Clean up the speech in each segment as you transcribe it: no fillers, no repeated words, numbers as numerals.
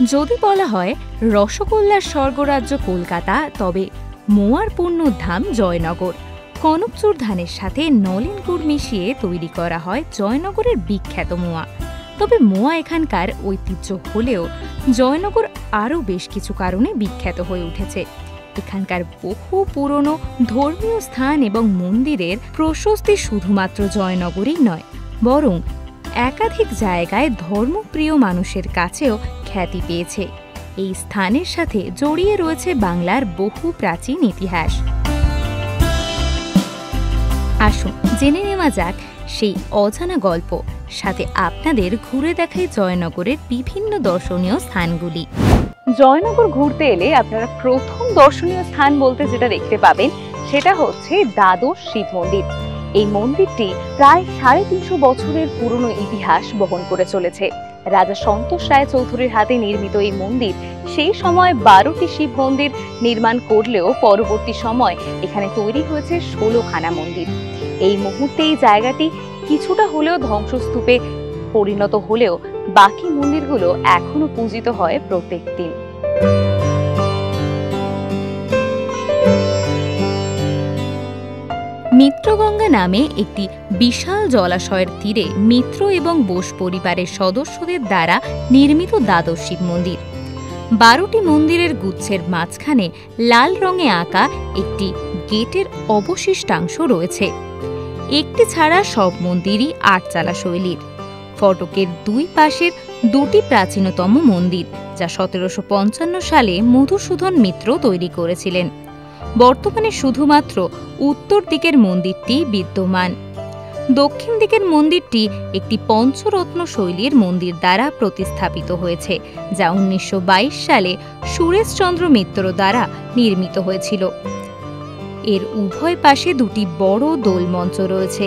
যদি বলা হয় রসগোল্লার স্বর্গরাজ্য কলকাতা, তবে মোয়ার পূর্ণধাম জয়নগর। কনকচুর ধানের সাথে নলেন গুড় মিশিয়ে তৈরি করা হয় জয়নগরের বিখ্যাত মোয়া। তবে মোয়া এখানকার ঐতিহ্য হলেও জয়নগর আরও বেশ কিছু কারণে বিখ্যাত হয়ে উঠেছে। এখানকার বহু পুরনো ধর্মীয় স্থান এবং মন্দিরের প্রশস্তি শুধুমাত্র জয়নগরেই নয়, বরং একাধিক জায়গায় ধর্মপ্রিয় মানুষের কাছেও খ্যাতি পেয়েছে। এই স্থানের সাথে জড়িয়ে রয়েছে বাংলার বহু প্রাচীন ইতিহাস। আসুন জেনে নেওয়া যাক সেই অজানা গল্প, সাথে আপনাদের ঘুরে দেখায় জয়নগরের বিভিন্ন দর্শনীয় স্থানগুলি। জয়নগর ঘুরতে এলে আপনারা প্রথম দর্শনীয় স্থান বলতে যেটা দেখতে পাবেন সেটা হচ্ছে দ্বাদশ শিব মন্দির। এই মন্দিরটি প্রায় 350 বছরের পুরনো ইতিহাস বহন করে চলেছে। রাজা সন্তোষ রায় চৌধুরীর হাতে নির্মিত এই মন্দির সেই সময় 12টি শিব মন্দির নির্মাণ করলেও পরবর্তী সময় এখানে তৈরি হয়েছে 16খানা মন্দির। এই মুহূর্তে এই জায়গাটি কিছুটা হলেও ধ্বংসস্তূপে পরিণত হলেও বাকি মন্দিরগুলো এখনো পূজিত হয় প্রত্যেক দিন। মিত্রগঙ্গা নামে একটি বিশাল জলাশয়ের তীরে মিত্র এবং বোস পরিবারের সদস্যদের দ্বারা নির্মিত দ্বাদশ শিব মন্দির। 12টি মন্দিরের গুচ্ছের মাঝখানে লাল রঙে আঁকা একটি গেটের অবশিষ্টাংশ রয়েছে। একটি ছাড়া সব মন্দিরই আটচালা শৈলীর। ফটকের দুই পাশের দুটি প্রাচীনতম মন্দির, যা 1755 সালে মধুসূদন মিত্র তৈরি করেছিলেন। বর্তমানে শুধুমাত্র উত্তর দিকের মন্দিরটি বিদ্যমান। দক্ষিণ দিকের মন্দিরটি একটি পঞ্চরত্ন শৈলীর মন্দির দ্বারা প্রতিস্থাপিত হয়েছে, যা 1922 সালে সুরেশচন্দ্র মিত্র দ্বারা নির্মিত হয়েছিল। এর উভয় পাশে দুটি বড় দোলমঞ্চ রয়েছে।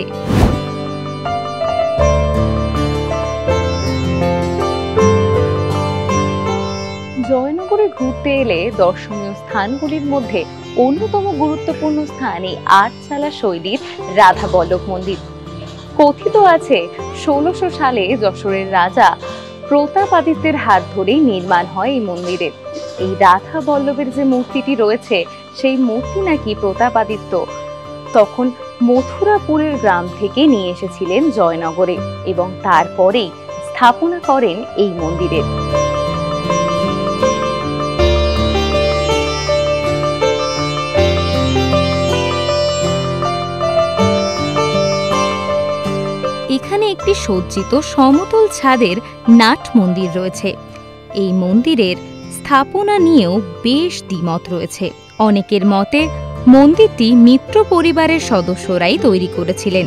জয়নগরে ঘুরতে এলে দর্শনীয় স্থানগুলির মধ্যে অন্যতম গুরুত্বপূর্ণ স্থান এই আটচালা শৈলীর রাধা বল্লভ মন্দির। কথিত আছে 1600 সালে যশোরের রাজা প্রতাপাদিত্যের হাত ধরেই নির্মাণ হয় এই মন্দিরের। এই রাধা বল্লভের যে মূর্তিটি রয়েছে, সেই মূর্তি নাকি প্রতাপাদিত্য তখন মথুরাপুরের গ্রাম থেকে নিয়ে এসেছিলেন জয়নগরে এবং তারপরেই স্থাপনা করেন এই মন্দিরের। এখানে একটি সজ্জিত সমতল ছাদের নাট মন্দির রয়েছে। এই মন্দিরের স্থাপনা নিয়েও বেশ দ্বিমত রয়েছে। অনেকের মতে মন্দিরটি মিত্র পরিবারের সদস্যরাই তৈরি করেছিলেন।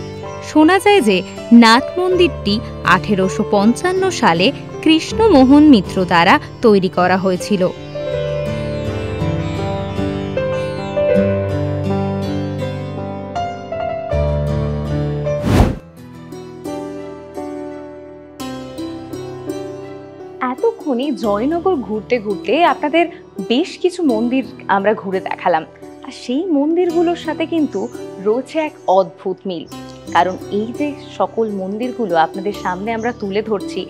শোনা যায় যে নাট মন্দিরটি 1855 সালে কৃষ্ণমোহন মিত্র দ্বারা তৈরি করা হয়েছিল। এতক্ষণে জয়নগর ঘুরতে ঘুরতে আপনাদের বেশ কিছু মন্দির আমরা ঘুরে দেখালাম, আর সেই মন্দিরগুলোর সাথে কিন্তু রয়েছে এক অদ্ভুত মিল। কারণ এই যে সকল মন্দিরগুলো আপনাদের সামনে আমরা তুলে ধরছি,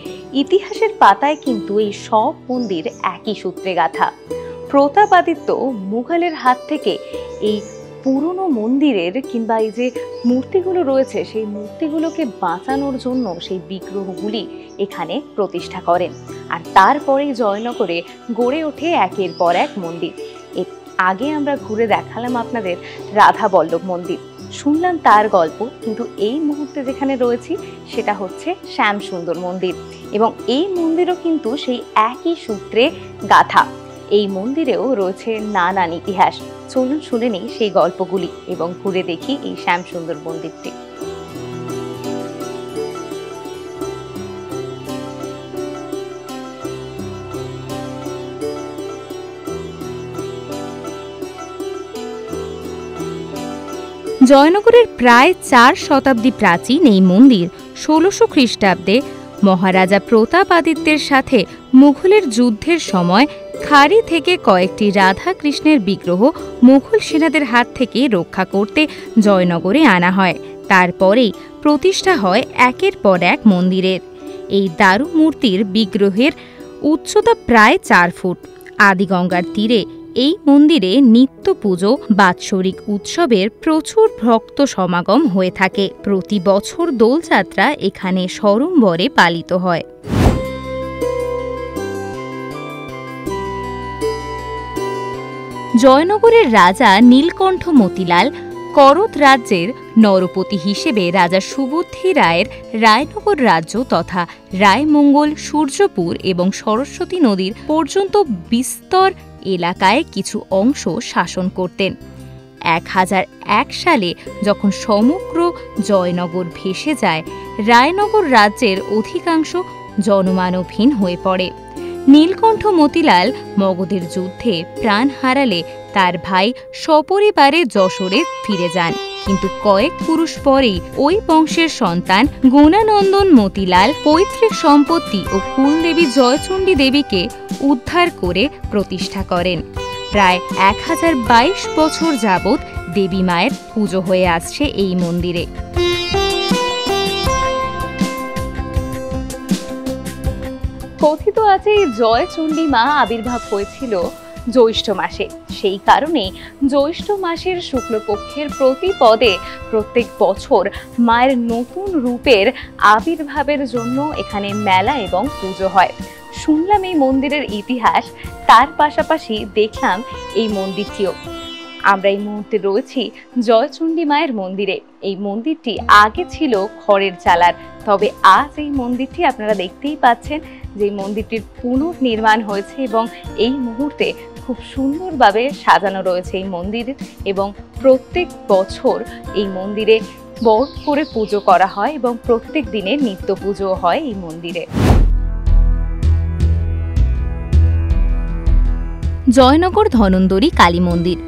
ইতিহাসের পাতায় কিন্তু এই সব মন্দির একই সূত্রে গাঁথা। প্রতাপাদিত্য মুঘলের হাত থেকে এই পুরনো মন্দিরের কিংবা এই যে মূর্তিগুলো রয়েছে, সেই মূর্তিগুলোকে বাঁচানোর জন্য সেই বিগ্রহগুলি এখানে প্রতিষ্ঠা করেন। আর তারপরেই জয়নগরে গড়ে ওঠে একের পর এক মন্দির। আগে আমরা ঘুরে দেখালাম আপনাদের রাধা বল্লভ মন্দির, শুনলাম তার গল্প, কিন্তু এই মুহূর্তে যেখানে রয়েছি সেটা হচ্ছে শ্যামসুন্দর মন্দির, এবং এই মন্দিরও কিন্তু সেই একই সূত্রে গাঁথা। এই মন্দিরেও রয়েছে নানান ইতিহাস। চলুন শুনে নিই সেই গল্পগুলি এবং ঘুরে দেখি এই শ্যামসুন্দর মন্দিরটি। জয়নগরের প্রায় 4 শতাব্দী প্রাচীন এই মন্দির 1600 খ্রিস্টাব্দে মহারাজা প্রতাপাদিত্যের সাথে মুঘলের যুদ্ধের সময় খাড়ি থেকে কয়েকটি রাধা কৃষ্ণের বিগ্রহ মুঘল সেনাদের হাত থেকে রক্ষা করতে জয়নগরে আনা হয়। তারপরেই প্রতিষ্ঠা হয় একের পর এক মন্দিরের। এই দারু মূর্তির বিগ্রহের উচ্চতা প্রায় ৪ ফুট। আদিগঙ্গার তীরে এই মন্দিরে নিত্য পুজো, বাৎসরিক উৎসবের প্রচুর ভক্ত সমাগম হয়ে থাকে। প্রতি বছর দোলযাত্রা এখানে সড়ম্বরে পালিত হয়। জয়নগরের রাজা নীলকণ্ঠ মতিলাল করত রাজ্যের নরপতি হিসেবে রাজা সুবুদ্ধি রায়ের রায়নগর রাজ্য তথা রায়মঙ্গল, সূর্যপুর এবং সরস্বতী নদীর পর্যন্ত বিস্তর এলাকায় কিছু অংশ শাসন করতেন। 1001 সালে যখন সমগ্র জয়নগর ভেসে যায়, রায়নগর রাজ্যের অধিকাংশ জনমানবহীন হয়ে পড়ে। নীলকণ্ঠ মতিলাল মগধের যুদ্ধে প্রাণ হারালে তার ভাই সপরিবারে যশোরে ফিরে যান, কিন্তু কয়েক পুরুষ পরেই ওই বংশের সন্তান গুণানন্দন মতিলাল পৈতৃক সম্পত্তি ও কুলদেবী জয়চণ্ডী দেবীকে উদ্ধার করে প্রতিষ্ঠা করেন। প্রায় 1022 বছর যাবৎ দেবী মায়ের পুজো হয়ে আসছে এই মন্দিরে। কথিত আছে জয়চণ্ডী মা আবির্ভাব হয়েছিল জ্যৈষ্ঠ মাসে। সেই কারণে জ্যৈষ্ঠ মাসের শুক্লপক্ষের প্রতিপদে প্রত্যেক বছর মায়ের নতুন রূপের আবির্ভাবের জন্য এখানে মেলা এবং পুজো হয়। শুনলাম এই মন্দিরের ইতিহাস, তার পাশাপাশি দেখলাম এই মন্দিরটিও। আমরা এই মুহূর্তে রয়েছি জয়চণ্ডী মায়ের মন্দিরে। এই মন্দিরটি আগে ছিল খড়ের চালার, তবে আজ এই মন্দিরটি আপনারা দেখতেই পাচ্ছেন যে মন্দিরটির পুনর্নির্মাণ হয়েছে এবং এই মুহূর্তে খুব সুন্দরভাবে সাজানো রয়েছে এই মন্দির। এবং প্রত্যেক বছর এই মন্দিরে বড় করে পুজো করা হয় এবং প্রত্যেক দিনে নিত্য পুজো হয় এই মন্দিরে। জয়নগর ধনন্দরী কালী মন্দির।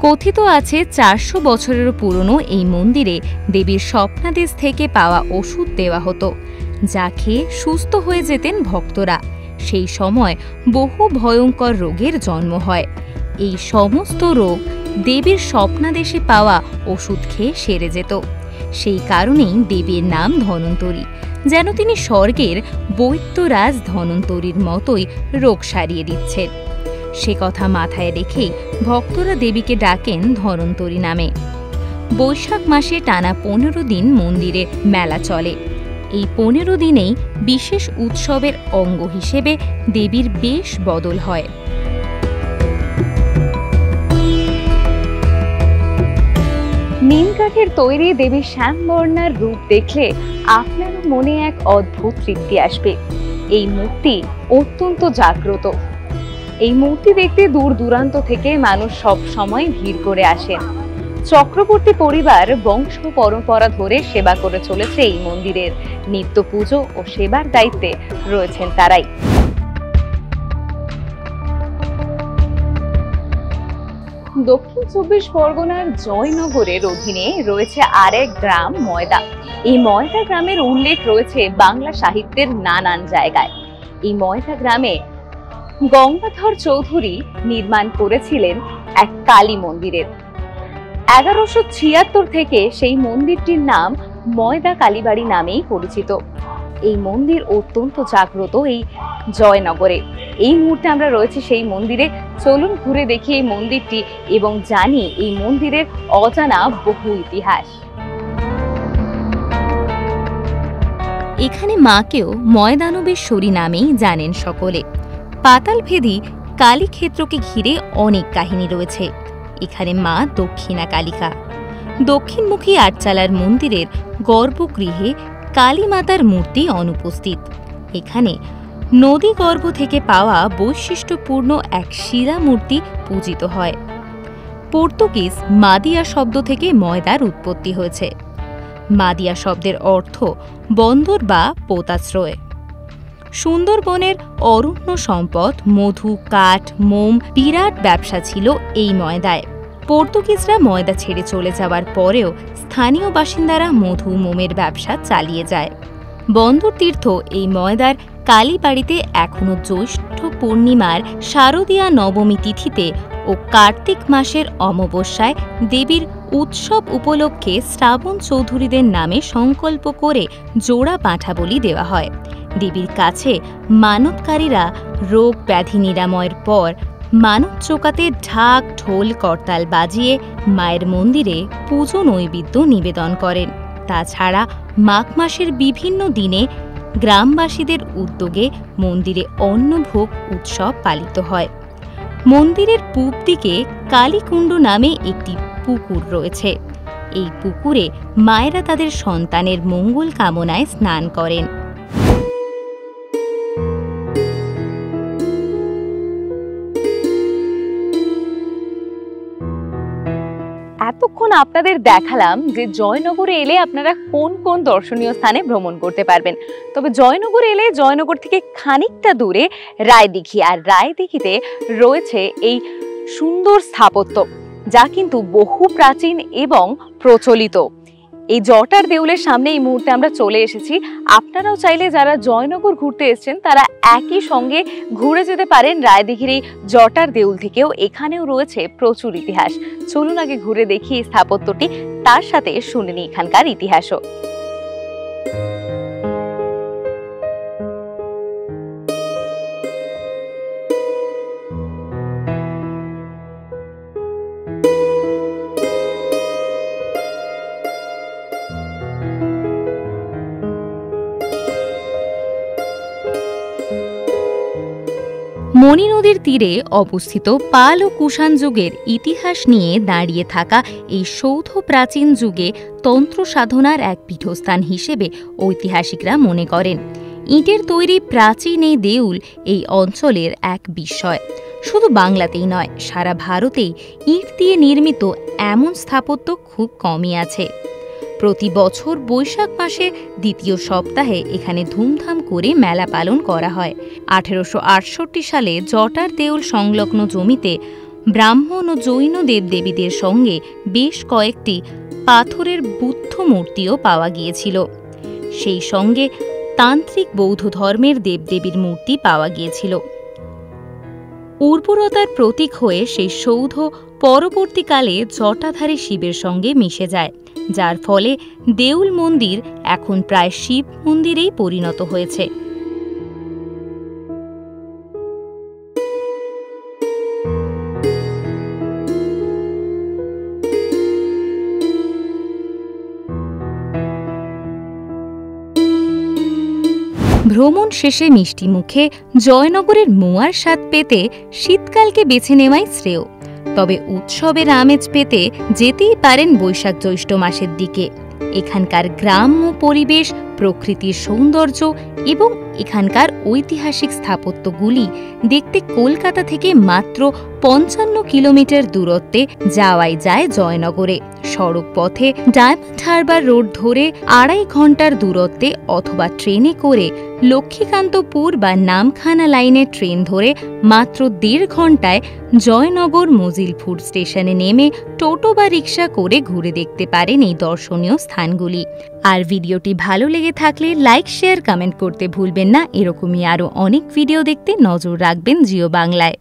কথিত আছে 400 বছরেরও পুরনো এই মন্দিরে দেবীর স্বপ্নাদেশ থেকে পাওয়া ওষুধ দেওয়া হতো, যা খেয়ে সুস্থ হয়ে যেতেন ভক্তরা। সেই সময় বহু ভয়ঙ্কর রোগের জন্ম হয়। এই সমস্ত রোগ দেবীর স্বপ্নাদেশে পাওয়া ওষুধ খেয়ে সেরে যেত। সেই কারণেই দেবীর নাম ধনন্তরী, যেন তিনি স্বর্গের বৈদ্যরাজ ধনন্তরীর মতোই রোগ সারিয়ে দিচ্ছেন। সে কথা মাথায় রেখেই ভক্তরা দেবীকে ডাকেন ধনন্তরী নামে। বৈশাখ মাসে টানা 15 দিন মন্দিরে মেলা চলে। এই 15 দিনেই বিশেষ উৎসবের অঙ্গ হিসেবে দেবীর বেশ বদল হয়। নিম কাঠের তৈরি দেবীর শ্যামবর্ণার রূপ দেখলে আপনারও মনে এক অদ্ভুত তৃপ্তি আসবে। এই মূর্তি অত্যন্ত জাগ্রত। এই মূর্তি দেখতে দূর দূরান্ত থেকে মানুষ সব সময় ভিড় করে আসেন। চক্রবর্তী পরিবার বংশ পরম্পরা ধরে সেবা করে চলেছে এই মন্দিরের। নিত্য পুজো ও সেবার দায়িত্বে রয়েছেন তারাই। দক্ষিণ 24 পরগনার জয়নগরের অধীনে রয়েছে আরেক গ্রাম ময়দা। এই ময়দা গ্রামের উল্লেখ রয়েছে বাংলা সাহিত্যের নানান জায়গায়। এই ময়দা গ্রামে গঙ্গাধর চৌধুরী নির্মাণ করেছিলেন এক কালী মন্দিরের। 1176 থেকে সেই মন্দিরটির নাম ময়দা কালীবাড়ি নামেই পরিচিত। এই মন্দির অত্যন্ত জাগ্রত এই জয়নগরে। এই মুহূর্তে আমরা রয়েছি সেই মন্দিরে। চলুন ঘুরে দেখি এই মন্দিরটি এবং জানি এই মন্দিরের অজানা বহু ইতিহাস। এখানে মাকেও ময়দানবেশ্বরী নামেই জানেন সকলে। পাতালভেদী কালীক্ষেত্রকে ঘিরে অনেক কাহিনী রয়েছে। এখানে মা দক্ষিণা কালিকা। দক্ষিণমুখী আটচালার মন্দিরের গর্ভগৃহে কালী মাতার মূর্তি অনুপস্থিত। এখানে নদী গর্ভ থেকে পাওয়া বৈশিষ্ট্যপূর্ণ এক শিলা মূর্তি পূজিত হয়। পর্তুগিজ মাদিয়া শব্দ থেকে ময়দার উৎপত্তি হয়েছে। মাদিয়া শব্দের অর্থ বন্দর বা পোতাশ্রয়। সুন্দরবনের অরণ্য সম্পদ, মধু, কাঠ, মোম বিরাট ব্যবসা ছিল এই ময়দায়। পর্তুগিজরা ময়দা ছেড়ে চলে যাওয়ার পরেও স্থানীয় বাসিন্দারা মধু, মোমের ব্যবসা চালিয়ে যায়। বন্দর তীর্থ এই ময়দার কালীবাড়িতে এখনও জ্যৈষ্ঠ পূর্ণিমার শারদীয়া নবমী তিথিতে ও কার্তিক মাসের অমাবস্যায় দেবীর উৎসব উপলক্ষে শ্রাবণ চৌধুরীদের নামে সংকল্প করে জোড়া পাঁঠা বলি দেওয়া হয়। দেবীর কাছে মানতকারীরা রোগ ব্যাধি নিরাময়ের পর মানত চোকাতে ঢাক ঢোল করতাল বাজিয়ে মায়ের মন্দিরে পুজো নৈবেদ্য নিবেদন করেন। তাছাড়া মাঘ মাসের বিভিন্ন দিনে গ্রামবাসীদের উদ্যোগে মন্দিরে অন্নভোগ উৎসব পালিত হয়। মন্দিরের পূব দিকে কালীকুণ্ড নামে একটি পুকুর রয়েছে। এই পুকুরে মায়েরা তাদের সন্তানের মঙ্গল কামনায় স্নান করেন। এতক্ষণ আপনাদের দেখালাম যে জয়নগরে এলে আপনারা কোন কোন দর্শনীয় স্থানে ভ্রমণ করতে পারবেন। তবে জয়নগরে এলে জয়নগর থেকে খানিকটা দূরে রায়দিঘি, আর রায়দিঘিতে রয়েছে এই সুন্দর স্থাপত্য যা কিন্তু বহু প্রাচীন এবং প্রচলিত। এই জটার দেউলের সামনে এই মুহূর্তে আমরা চলে এসেছি। আপনারাও চাইলে যারা জয়নগর ঘুরতে এসেছেন তারা একই সঙ্গে ঘুরে যেতে পারেন রায়দিঘির এই জটার দেউল থেকেও। এখানেও রয়েছে প্রচুর ইতিহাস। চলুন আগে ঘুরে দেখি এই স্থাপত্যটি, তার সাথে শুনে নিই এখানকার ইতিহাসও। মণি নদীর তীরে অবস্থিত পাল ও কুষাণ যুগের ইতিহাস নিয়ে দাঁড়িয়ে থাকা এই সৌধ প্রাচীন যুগে তন্ত্র সাধনার এক পীঠস্থান হিসেবে ঐতিহাসিকরা মনে করেন। ইটের তৈরি প্রাচীন এই দেউল এই অঞ্চলের এক বিস্ময়। শুধু বাংলাতেই নয়, সারা ভারতেই ইট দিয়ে নির্মিত এমন স্থাপত্য খুব কমই আছে। প্রতি বছর বৈশাখ মাসে দ্বিতীয় সপ্তাহে এখানে ধুমধাম করে মেলা পালন করা হয়। 1868 সালে জটার দেউল সংলগ্ন জমিতে ব্রাহ্মণ ও জৈন দেবদেবীদের সঙ্গে বেশ কয়েকটি পাথরের বুদ্ধ মূর্তিও পাওয়া গিয়েছিল। সেই সঙ্গে তান্ত্রিক বৌদ্ধ ধর্মের দেবদেবীর মূর্তি পাওয়া গিয়েছিল। উর্বরতার প্রতীক হয়ে সেই সৌধ পরবর্তীকালে জটাধারী শিবের সঙ্গে মিশে যায়, যার ফলে দেউল মন্দির এখন প্রায় শিব মন্দিরেই পরিণত হয়েছে। ভ্রমণ শেষে মিষ্টি মুখে জয়নগরের মোয়ার স্বাদ পেতে শীতকালকে বেছে নেওয়াই শ্রেয়। তবে উৎসবের আমেজ পেতে যেতেই পারেন বৈশাখ জ্যৈষ্ঠ মাসের দিকে। এখানকার গ্রাম্য পরিবেশ, প্রকৃতির সৌন্দর্য এবং এখানকার ঐতিহাসিক স্থাপত্যগুলি দেখতে কলকাতা থেকে মাত্র 55 কিলোমিটার দূরত্বে যাওয়াই যায় জয়নগরে। সড়ক পথে ডায়মন্ড হারবার রোড ধরে 2.5 ঘন্টার দূরত্বে অথবা ট্রেনে করে লক্ষ্মীকান্তপুর বা নামখানা লাইনে ট্রেন ধরে মাত্র 1.5 ঘন্টায় জয়নগর মজিলপুর স্টেশনে নেমে টোটো বা রিক্সা করে ঘুরে দেখতে পারেন এই দর্শনীয় স্থানগুলি। আর ভিডিওটি ভালো লেগে থাকলে লাইক, শেয়ার, কমেন্ট করতে ভুলবেন না। এরকমই আরও অনেক ভিডিও দেখতে নজর রাখবেন জিও বাংলায়।